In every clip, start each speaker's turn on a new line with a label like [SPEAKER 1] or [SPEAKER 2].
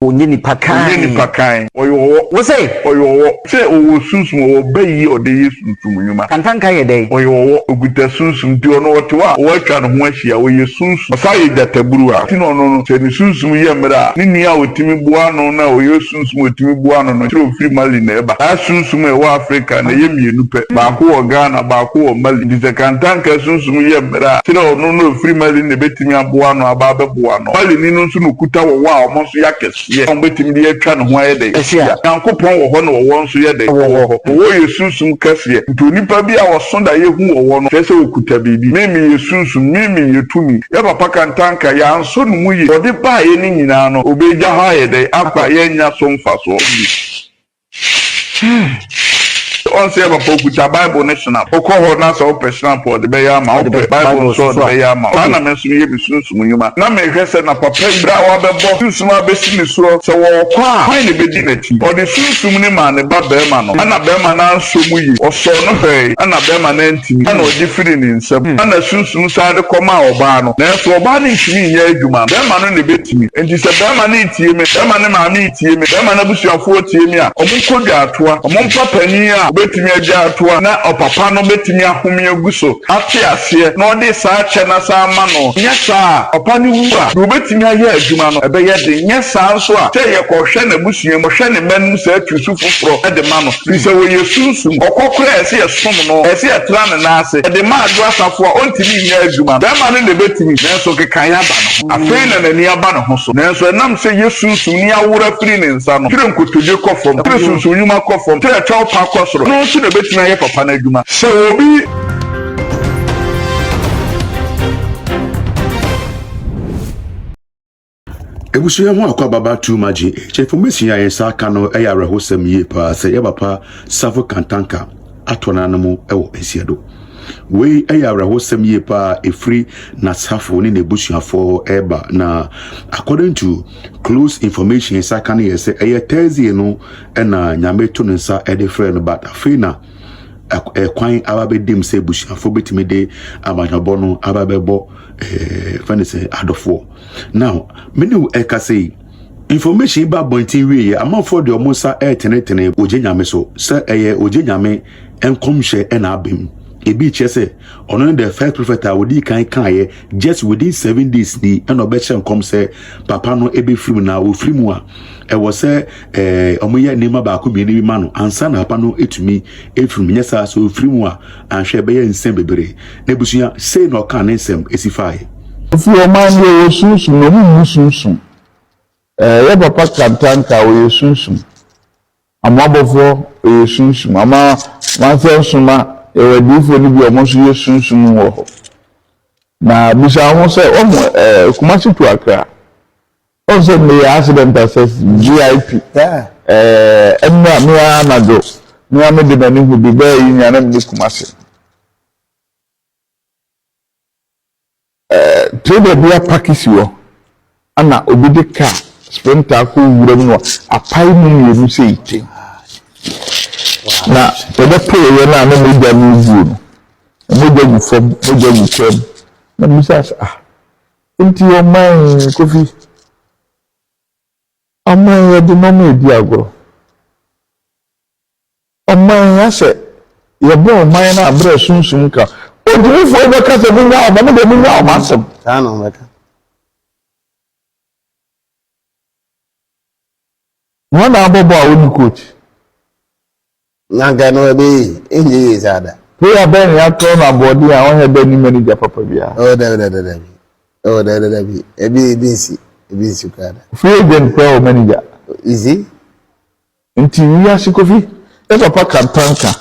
[SPEAKER 1] onye ni pakai wo say
[SPEAKER 2] oyo say o sunsum o bayi o de yesunsum nyuma
[SPEAKER 1] Kantanka ye dey
[SPEAKER 2] oyo oguta sunsum ti ono wote wa o atwa no ho ahia o yesunsum sa ye databuru a ti no no se ni sunsum ye mra ni nia otimi bua no na o yesunsum otimi bua no no tire ofiri Mali na eba a sunsum e wa Africa na ye mienu pe ba ko o Ghana ba ko o Mali di se Kantanka sunsum ye mra tire ono no ofiri Mali na betimi abua no aba bua no Mali ni no nso no kuta wo wa o mo so yakese ye on betimi de atwa no ho ayede yankopon wo ho no wo nso ye de wo yesunsum kase nto nipa bi a wo so da ye hu wo no kese okuta bibi memi yesunsum memi yetumi ya papa Kantanka ya nso no mu ye odi ba ye ni nyina no obeja ha ye de akwa ye nya so mfaso on say about okuta Bible national okoho na so personal for the beya ma Bible so the beya ma na me so ye bisunsun nyuma na me hwese na papa bra wa bebo sunsun abesi ni so so wo kwa kwai ne bedi nati o de sunsun ni ma ne ba be ma no na be ma na so mu yi o so no hwei na be ma na ntimi na o di firi ni nsam na sunsun sa de koma oba no na so oba ni ntimi nya adwuma be ma no ne betimi enti se be ma na itie me be ma ne ma na itie me be ma na busuafo tie me a omo kodwa atoa omo papa ni a betimi agya atoa na opapa no betimi ahome aguso ate ase na ode saa che na saa ma no nya saa opa ni wu a do betimi aye adwuma no ebe ye de nya saa nso a se ye kohwe na busua mo hwe ne manum saa tusu foforo e de ma no se wo yesunsum okokora ese ye som no ese ye tra ne na ase e de ma adu asafo a ontimi nya adwuma be ma no ne betimi na so kekan ya ba no afei na nani aba no ho so na so enam se yesunsum ni awura firi ne nsa no tire nkotoje kofom tire sunsun nyuma kofom tire twa pa kosoro no so na betimi aye papa na adwuma se obi
[SPEAKER 3] ebusuya mu akwa baba too maji information ya yensa aka no eya rehosam ye pa se ye papa Safo Kantanka atona no mu ewo esiado we eya rehosam ye pa efri na Safo ni nebusuafo eba na according to close information yensa aka no ye se eye Thursday no na nyame to nsa e de frɛ no but afina kwan ababedim se busuafo betime de amanyabo no ababebo fanise adofo now many ekase information ba bontin wie amafo de omosa tenetene ojenyame so se eye ojenyame enkomhye na abem ebi chese ono the first prophet awodi kan just within 7 days ni eno be che nkom se papa no ebe film na wo film a e wo se omoye nima ba ko bi ni ma no ansa na papa no etumi film nyesa so film a anhwe be ye nsem bebere na busuya say no kan nsem esifai
[SPEAKER 4] if your man you sunsun no mu sunsun ye papa Kantanka wo sunsun amabofo wo sunsun ama wanse suma e di fo ni bi omo so ye sunsun wo na bisa won se omo kumasi to akra on se me accident access VIP emma me anado me amede bani hu bi ba yi nyana me kumasi trade bia pakisi wo ana obide ka sprinter ko wura mu apai mu yenu se ite na ebe pay na me gya mu buo no me gya mu fom me gya mu kwem na misas nti o man kofi amman ya de no me di agoro amman ya se ye bo man na abra sunsun ka odi fo be ka se bi nya o me de mi nya o masem ta no me ka wọn na abobo a woni coach
[SPEAKER 5] nanga no be enye izada
[SPEAKER 4] player ben ya to na body a won he be ni manager papa bia
[SPEAKER 5] oh da ebi binsi kada
[SPEAKER 4] free agent pro manager
[SPEAKER 5] easy
[SPEAKER 4] nti ya sikofi e papa Kantanka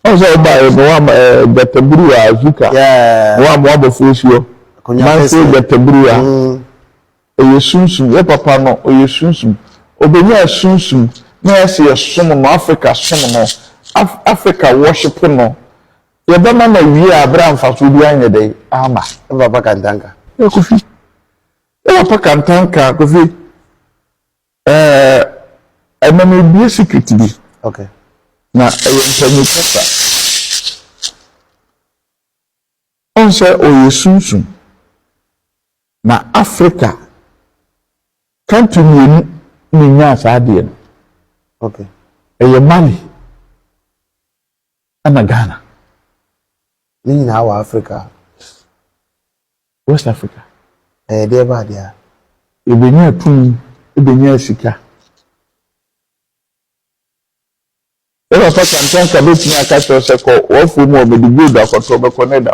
[SPEAKER 4] o so ba e bo Geopolitics azuka wa mo abofo suo man so Geopolitics e yesunsun e papa no o yesunsun obenya sunsun na ese som no Africa som no Africa worship no ye ba ma na wi Abraham faso bi anye dey ama
[SPEAKER 5] papa Kantanka
[SPEAKER 4] e kofi papa Kantanka kofi ememe bi secret bi
[SPEAKER 5] okay
[SPEAKER 4] na ntani kasa on se o yesunsun na Africa country enya asaade no
[SPEAKER 5] okay
[SPEAKER 4] eye Mali ana Ghana
[SPEAKER 5] ni nyina wa Africa
[SPEAKER 4] West Africa
[SPEAKER 5] de ba dia
[SPEAKER 4] ebenya tumi ebenya sika eba fa Kantanka betini aka cho se ko wo fu mu obedi good akoto be connect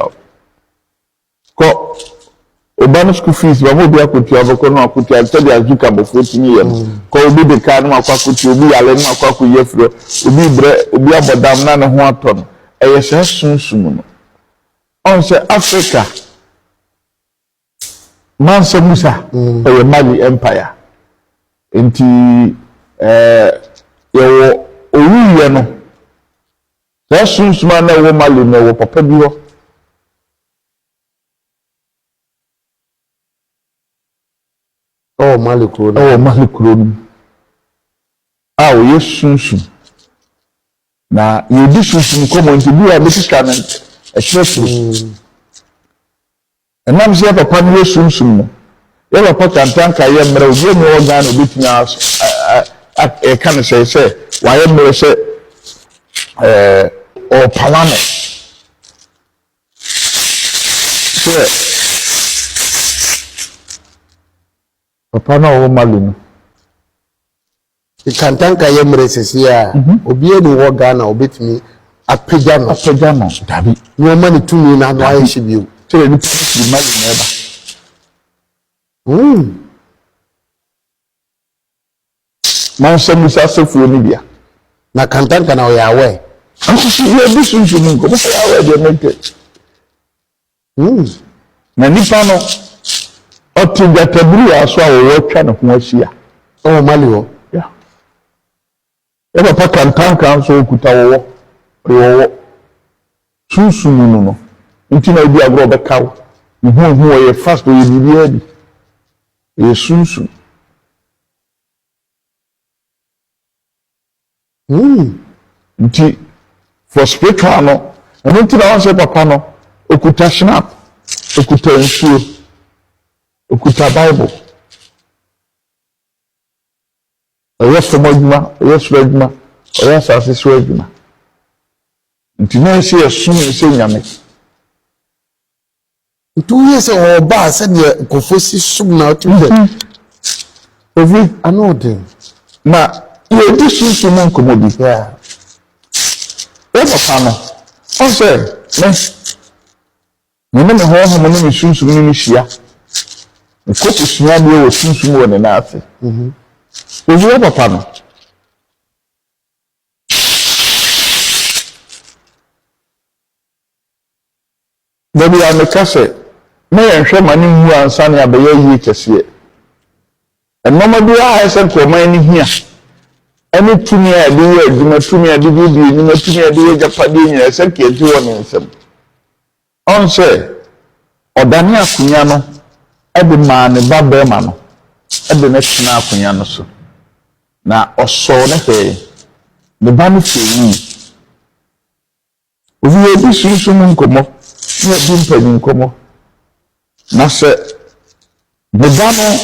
[SPEAKER 4] ko obano school fees ba mo bi akotu aboko no akotu antadi azuka bofo tini yem ko obi de ka no akwakotu obi yale no akwakoye fro obi bre obi abodam na ne ho aton eye se sunsun no on se Africa Mansa Musa eye Mali Empire enti yewo owiye no se sunsun na wo Mali no wo papa bi ho
[SPEAKER 5] Mali kuro
[SPEAKER 4] o yesunsun na yedi sunsun komo nti bi a metika na ekyerefo enam se papa no yesunsun no ye papa Kantanka ye mra obi no organ obetumi e kan se wa ye mra se o pawano se papa na o Mali no
[SPEAKER 5] Kantanka ye mre sesi a obi eni wo Ghana obetumi apagya no
[SPEAKER 4] dabi
[SPEAKER 5] no mani tumi na no aye hyebiu
[SPEAKER 4] tere ni pasi Mali na eba Mansa Musa Safo ni bia
[SPEAKER 5] na Kantanka na o ya we
[SPEAKER 4] anso ye bisunju mu ko ya we de mente na nipa no otu gataburu aso a wo twa ne ho ahia
[SPEAKER 5] Mali wo
[SPEAKER 4] ya eba pa Kantanka anso okuta wo sunsun no nti na obi agro be kaw ne ho ye fast ye bibia di ye sunsun nti for spiritual no nti na won papa no okuta snap okuta nsuo okuta Bible oye somoduma oye sweduma oye asase sweduma nti na se yesun se nyame
[SPEAKER 5] ntu ye se o ba se de kofosi sum na otu de
[SPEAKER 4] ovi
[SPEAKER 5] anode
[SPEAKER 4] na ye di sunsun mo nkomobi
[SPEAKER 5] yeah
[SPEAKER 4] papa no on se me ho mo ne sunsun ni hia ko kusua bi wo sunsun wo ne na ase ovi papa no baby a me kase me yenhwe mane hu ansa ne abaye yi kese enoma bi a ese ko man ni hia ene tumi a de ye aduma tumi a de bi ni ma tumi a de ye japade nyina ese ke ti wo ne nsem on se odane akunya no ebe ma ne baba ma no ebe ne tena akunya no so na oso ne he ne ba no feyi ovi ye bi sunsun nkomo ne bi mpani nkomo na se ne ba no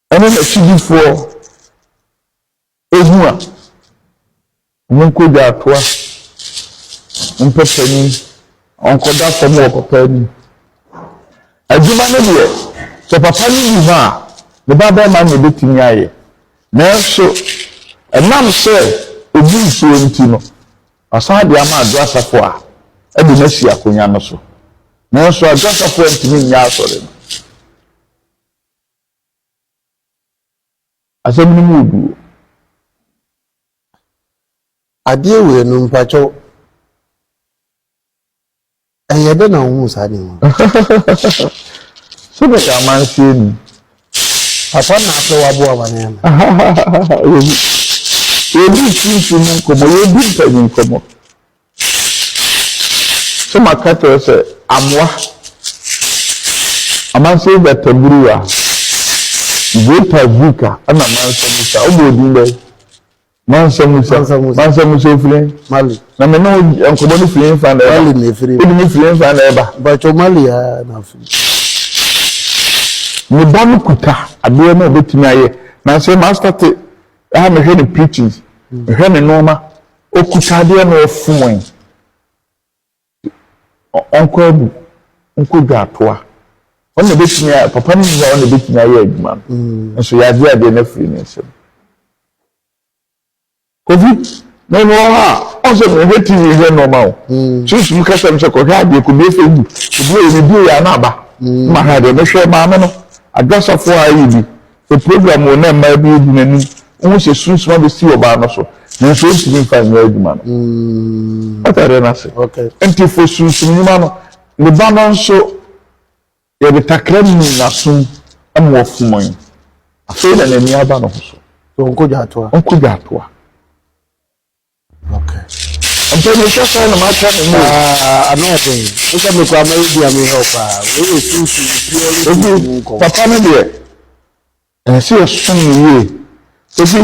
[SPEAKER 4] ene na chidifo ehu a munko da toa mpepani onkoda fom wo papani aduma ne de so papa ni bi ha ne baba ma ne betimi aye na so enam se obi nso nti no asade ama adwasafo a ede na si akonya no so na so adwasafo ntimi nya asore no asem ni mu
[SPEAKER 5] ade we no mpacho ayede na hu sade mo
[SPEAKER 4] so be ka man sie ni
[SPEAKER 5] papa na so wabo abane na
[SPEAKER 4] ebi sunsun nkomo ebi mpani nkomo so makato se amwa amanse betaburu a Geopolitics ana Mansa Musa obodin be Mansa Musa ofire
[SPEAKER 5] Mali
[SPEAKER 4] na me no nkomo no fire fa na
[SPEAKER 5] Mali ne fire
[SPEAKER 4] odi ni fire fa na eba
[SPEAKER 5] bacho Mali ya na fire
[SPEAKER 4] me ba no kuta ade na obetimi aye na say master te ha me hwe ne preaching me hwe ne noma okuta ade na ofun onko abu onko dwatoa on na betimi papa ni na on na betimi aye adwuma nso ya ade na free ne nsem covid no ha also me hwe tv hwe normal so kasa me se ko hwe ade ko be febu ko be ni ya na aba ma ha de me hwe ma me no agasafo ayi bi the program won na ma bi di nanu won se sunsun be si oba no so na so ntimi fa nya adwuma no atare na se
[SPEAKER 5] okay
[SPEAKER 4] enti fo sunsun nyuma no le ba no so ye be takram ni na sun am wo fumon aso na nani aba no so
[SPEAKER 5] onko jatoa
[SPEAKER 4] okay Antonio Shaka na macha ni
[SPEAKER 5] another uka me kwa mai dia me help we susu purely
[SPEAKER 4] papa no de se o sun ye so bi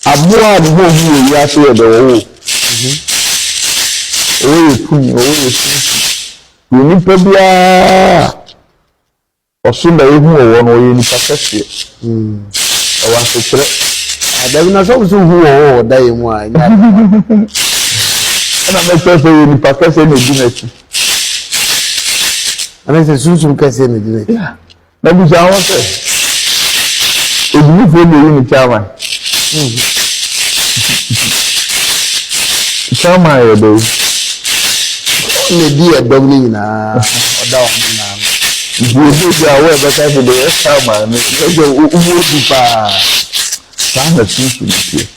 [SPEAKER 4] aboa ni ho hu ya se de wo o ye tuni o ye susu ni pa bia o sun da ye hu wo no ye ni pa kese o wa se kire
[SPEAKER 5] adabi na so hu wo da ye mu a nya
[SPEAKER 4] na me so ni pa kese na di na ti
[SPEAKER 5] ana se susu kese na di na ti
[SPEAKER 4] na bi ja won se odumi fo ni chairman chairman ye do
[SPEAKER 5] ne di edom ni na oda wa na
[SPEAKER 4] wo do ja we be ka de chairman ni jo wo di pa sa na susu ni ti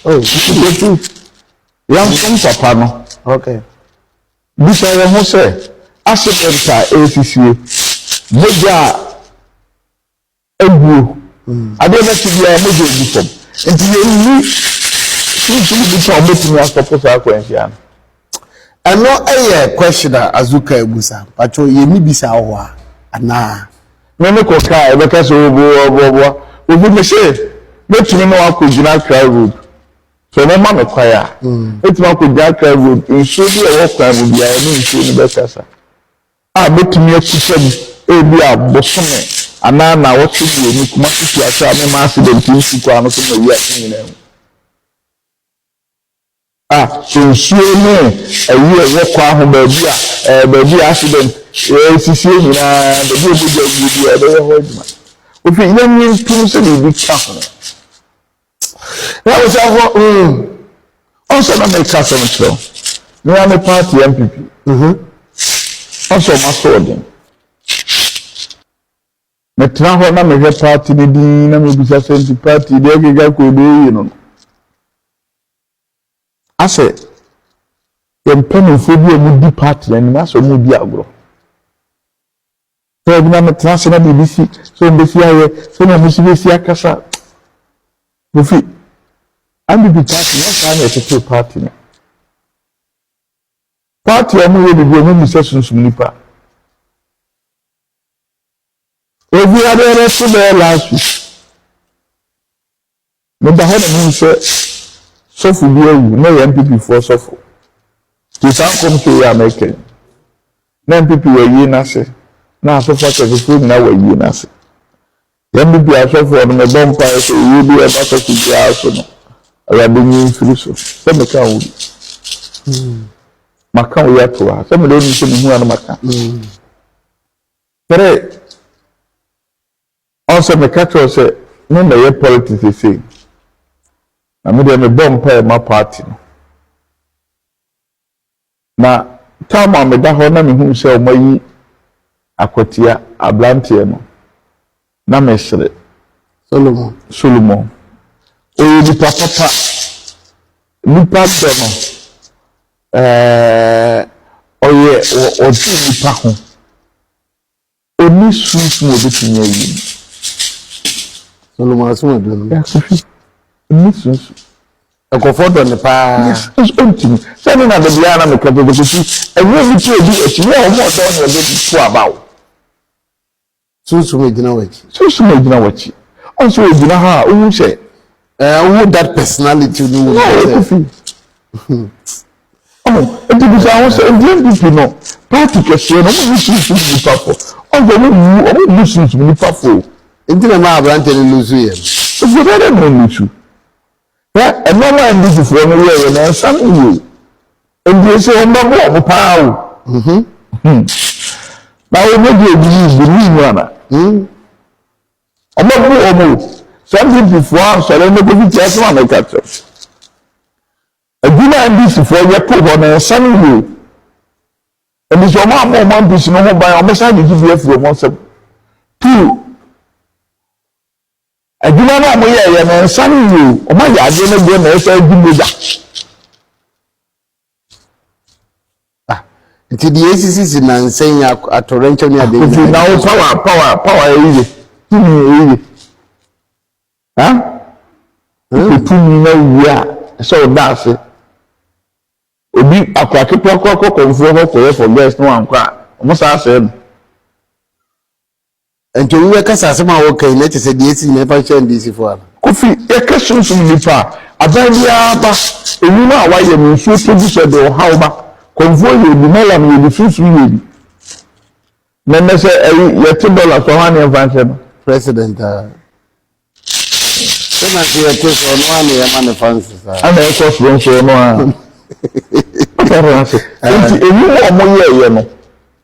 [SPEAKER 4] oh yan son papa no
[SPEAKER 5] okay
[SPEAKER 4] bisa ye ho se accident a ACCA moja ebu ade na ti bia moja ebu fom enti ye ni susu bi to motimi astopo sa akwansia no
[SPEAKER 5] eno eye question azuka ebusa pacho ye ni bisa ho a ana
[SPEAKER 4] me ko ka e be ka so obo obi me se metumi no akogina cry road so no ma me kwaya etuma akogina cry road nso bi e wo kwa bu bia ni nso ni be kasa a metumi akutam e bi abosome ana na wo so bi ni kuma tutu asa me ma accident nsi kwa no so no wi ati ni na nso ni ayi e wo kwa ho ba bi accident sisi ni na ba bi obi ja bi e be ho djuma ofi ile ni tun se bi ka ho na wo sa ho also na make us on show me am a party MPP also my sword me tra ho na me he party ni din na me bisa senti party de ga ko do yi no ase yem penu fo bi mu di party ni na so mu bi agro so bi na me tra se na BBC so mbe fi aye so na mu si be si akasa Bufi, I'm the party, not trying to party. Party, I'm going to go to the sessions from Nipa. Every other rest of their last week. But the head of me said, Safo, no MPP for Safo. The sound comes to your making. No MPP were you, Nasi. Now, so far as the food now were you, Nasi. Yambi bi asofo no me bompa so yi bi e ba so bi aso no ala bi ni firi so se me ka wo maka wo ya to ha se me do ni se me hu an maka pere also me ka to se me na ye politics say na me de me bompa e ma party no na tama me da ho na me hu se o mayi akotia ablantie no na mesre Solomon o di papa nipa dono oye o ti nipa ho oni susu mo betunya yi
[SPEAKER 5] Solomon aso do
[SPEAKER 4] ya sofi oni susu
[SPEAKER 5] ekofo do ne pa
[SPEAKER 4] ontimi se na de bia na me ka to ko si ewe mi ti obi echi wo mo do no be tu abawo
[SPEAKER 5] susu me gina
[SPEAKER 4] wachi also we gina ha who say
[SPEAKER 5] who that personality no
[SPEAKER 4] oh it is our say ndem people no party kese no mo susu ni papo ọgbọ mu muslims mu nipa fo
[SPEAKER 5] nti na ma abrante ni lusu ye
[SPEAKER 4] so very no lusu ya enoma ndisi fo no ye na san wo ebi se o mbo mo pa o na o mo di ebi ni ana ọmọ bu ọmọ some people for so le no go fit just one make it edina ndisi fo ye po ho na san wo ebi so mo amọ ndisi no ho ban o me sa di give afro mo se two adwuma na mo ye na nsan wo o ma ya ade no go na esa di moja
[SPEAKER 5] nti di ACC na nsan ya atorencho ni ade
[SPEAKER 4] nti na o power eyi tumi ha tumi na wia so dance obi akwake poko konfo ho ko for guest no ankwa mo sa ase
[SPEAKER 5] nti we kasa asema wo kai na tese di ACC na fa chen DC for
[SPEAKER 4] kofi e kasunsun nipa abania ba ewu na wa ye mi so to so de o hawo ba konfo ye bi mala mi ye sunsun ye bi na na se ye $10 so han e fanse no
[SPEAKER 5] president sema ki ye so no an ye man fanse sa
[SPEAKER 4] ana e so so no a nti ewu mo ye no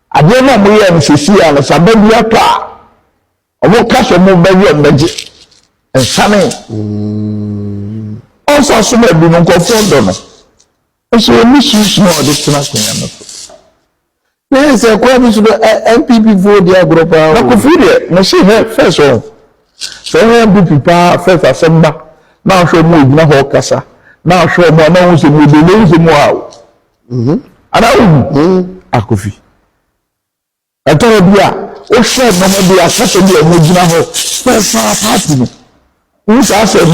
[SPEAKER 4] ade na mo ye no sesi a no sababu aka omo kaso mo bayi omeje ensane onso so ma bi no nkofo ndo no so emi susu no de tena kwanya no
[SPEAKER 5] yes kwa bi so MPP vote dia group
[SPEAKER 4] na ko fi de no see he first one so MPP pa first asemba na hwe mo gina ho kasa na hwe mo na wo se mo de le se mo awo ana akofi atoro bia o share no mo be asase bi mo gina ho first party no who say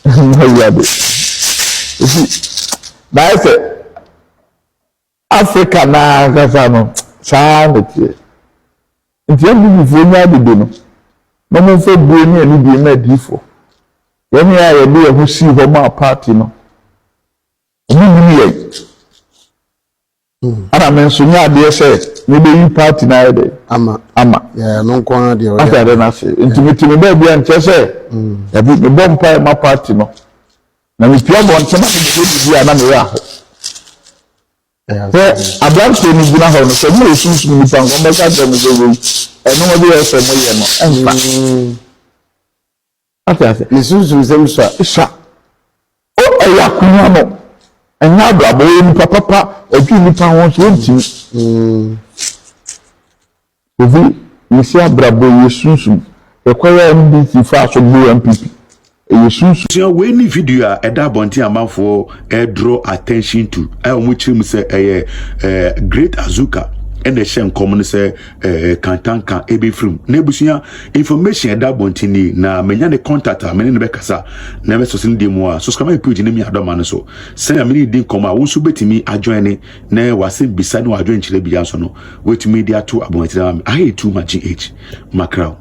[SPEAKER 4] no ya be na say Africa na gaza no saanete nti ebi fo nya de no no mo fo bu ni ani bi na difo yemi ya ye bi ho si ho ma party no ni ye ana men so nya de say ni be yi party na ye de
[SPEAKER 5] ama ya no nko na de o
[SPEAKER 4] ya de na say ntimitimi ba bia nche say e bi me bom pa ma party no na mi pia bon chema ni bi ana me ya ho abranche ni gina ho no so mo sunsun ni pa ngombe ka dem go go eno mo de so mo ye no enfa ate
[SPEAKER 5] ni sunsun sem so
[SPEAKER 4] o eya kunya no enya do abo ni papa obi ni pa won so nti ovi ni si abrabo ye sunsun e kwaya MDC fa so bo MPP
[SPEAKER 3] so we ni video a eda bonti amanfo draw attention to omo chirim say great azuka and the shen common say Kantanka ebe film na ebusuya information eda bonti ni na menya ne contact a mene ne bekasa na be so sin di mu a so skama page ne mi adoma no so say na mene di nkoma wo so betimi ajoin ne na wase bisa ne wa ajoin chile bia so no wetimi dia to abonti na I too much GH macro